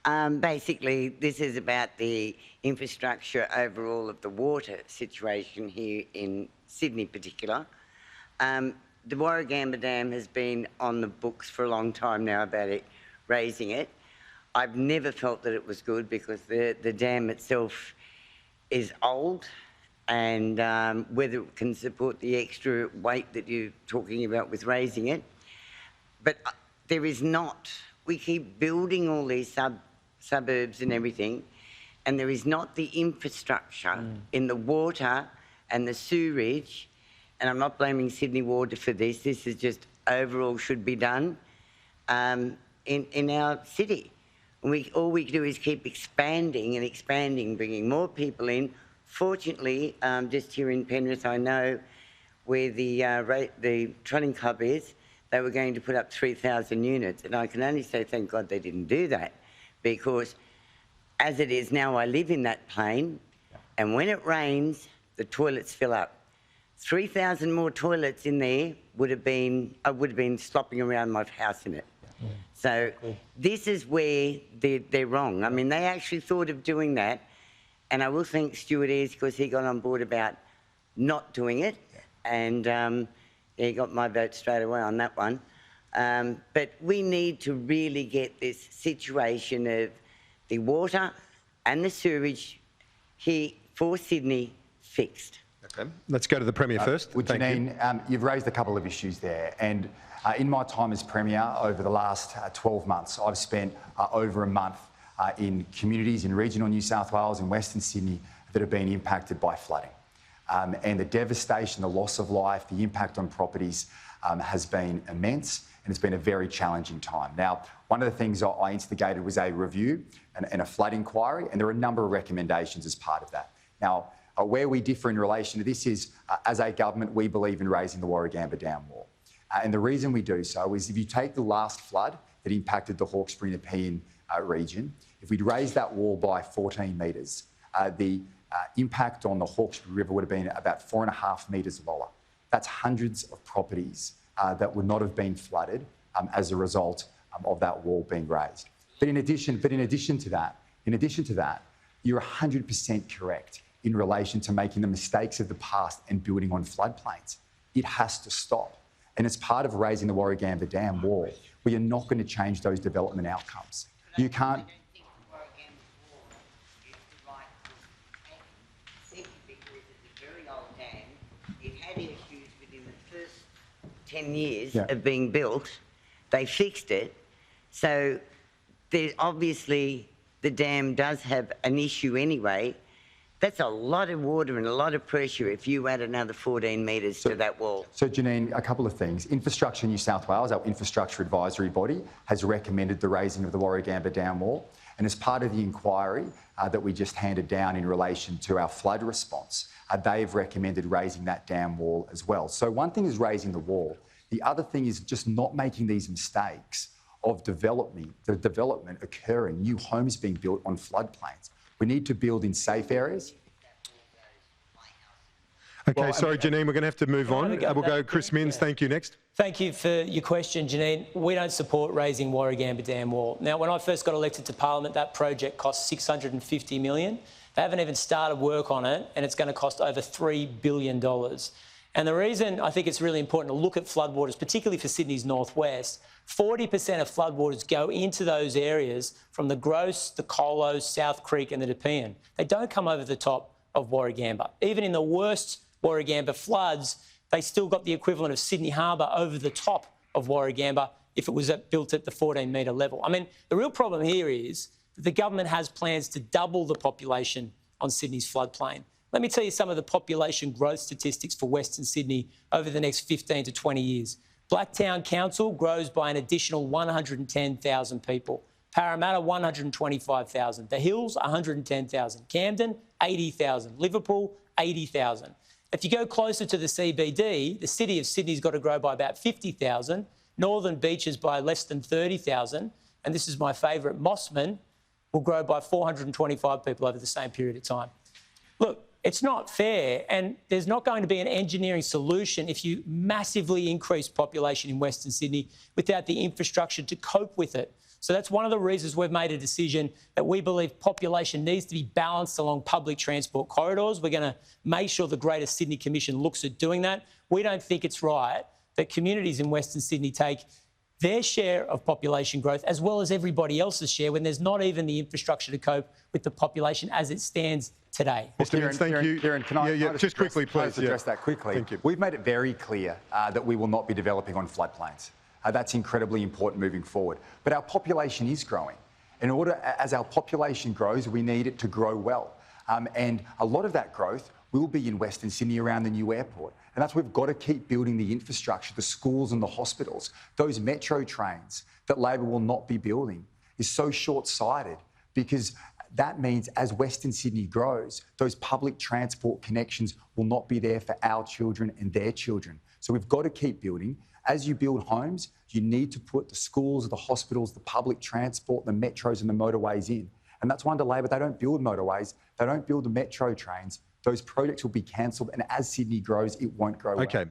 Basically, this is about the infrastructure overall of the water situation here in Sydney particular. The Warragamba Dam has been on the books for a long time now about it, raising it. I've never felt that it was good because the dam itself is old, and whether it can support the extra weight that you're talking about with raising it. But there is not. We keep building all these suburbs and everything, and there is not the infrastructure in the water and the sewerage, and I'm not blaming Sydney Water for this, this is just overall should be done in our city. And all we do is keep expanding and expanding, bringing more people in. Fortunately, just here in Penrith, I know where the trotting club is, they were going to put up 3,000 units, and I can only say thank God they didn't do that, because as it is now, I live in that plane, and when it rains, the toilets fill up. 3,000 more toilets in there I would have been slopping around my house in it. So this is where they're wrong. I mean, they actually thought of doing that, and I will thank Stuart Ayres because he got on board about not doing it, and he got my vote straight away on that one. But we need to really get this situation of the water and the sewage here for Sydney fixed. Okay, let's go to the Premier first. Well, Janine, you've raised a couple of issues there, and in my time as Premier over the last 12 months, I've spent over a month in communities in regional New South Wales and Western Sydney that have been impacted by flooding. And the devastation, the loss of life, the impact on properties has been immense, and it's been a very challenging time. Now, one of the things I instigated was a review and a flood inquiry, and there are a number of recommendations as part of that. Now, where we differ in relation to this is, as a government, we believe in raising the Warragamba Dam wall. And the reason we do so is if you take the last flood that impacted the Hawkesbury and Nepean region, if we'd raised that wall by 14 metres, the impact on the Hawkesbury River would have been about 4.5 metres lower. That's hundreds of properties that would not have been flooded as a result of that wall being raised. But in addition to that, you're 100% correct in relation to making the mistakes of the past and building on floodplains. It has to stop. And as part of raising the Warragamba Dam wall, we are not going to change those development outcomes. You can't... Very old dam. It had issues within the first 10 years of being built. They fixed it. So obviously the dam does have an issue anyway. That's a lot of water and a lot of pressure if you add another 14 metres to that wall. So, Janine, a couple of things. Infrastructure New South Wales, our infrastructure advisory body, has recommended the raising of the Warragamba Dam wall. And as part of the inquiry that we just handed down in relation to our flood response, they've recommended raising that dam wall as well. So one thing is raising the wall. The other thing is just not making these mistakes of the development occurring, new homes being built on floodplains. We need to build in safe areas. Okay, well, sorry, Janine, we're going to have to move on. We'll go Chris Minns. Thank you. Next. Thank you for your question, Janine. We don't support raising Warragamba Dam wall. Now, when I first got elected to Parliament, that project cost $650 million. They haven't even started work on it, and it's going to cost over $3 billion. And the reason I think it's really important to look at floodwaters, particularly for Sydney's northwest, 40% of floodwaters go into those areas from the Gross, the Colo, South Creek and the Nepean. They don't come over the top of Warragamba. Even in the worst Warragamba floods, they still got the equivalent of Sydney Harbour over the top of Warragamba if it was built at the 14-metre level. I mean, the real problem here is that the government has plans to double the population on Sydney's floodplain. Let me tell you some of the population growth statistics for Western Sydney over the next 15 to 20 years. Blacktown Council grows by an additional 110,000 people. Parramatta, 125,000. The Hills, 110,000. Camden, 80,000. Liverpool, 80,000. If you go closer to the CBD, the City of Sydney's got to grow by about 50,000. Northern Beaches by less than 30,000. And this is my favourite, Mossman will grow by 425 people over the same period of time. Look, it's not fair, and there's not going to be an engineering solution if you massively increase population in Western Sydney without the infrastructure to cope with it. So that's one of the reasons we've made a decision that we believe population needs to be balanced along public transport corridors. We're going to make sure the Greater Sydney Commission looks at doing that. We don't think it's right that communities in Western Sydney take their share of population growth as well as everybody else's share when there's not even the infrastructure to cope with the population as it stands today. Mr. Vince, thank you. Kieran, can I just quickly, please. address that quickly? Thank you. We've made it very clear that we will not be developing on floodplains. That's incredibly important moving forward. But our population is growing. As our population grows, we need it to grow well. And a lot of that growth will be in Western Sydney around the new airport. And that's why we've got to keep building the infrastructure, the schools and the hospitals. Those metro trains that Labor will not be building is so short-sighted because that means as Western Sydney grows, those public transport connections will not be there for our children and their children. So we've got to keep building. As you build homes, you need to put the schools, the hospitals, the public transport, the metros and the motorways in. And that's why under Labor, they don't build motorways, they don't build the metro trains. Those projects will be cancelled, and as Sydney grows, it won't grow well. Okay.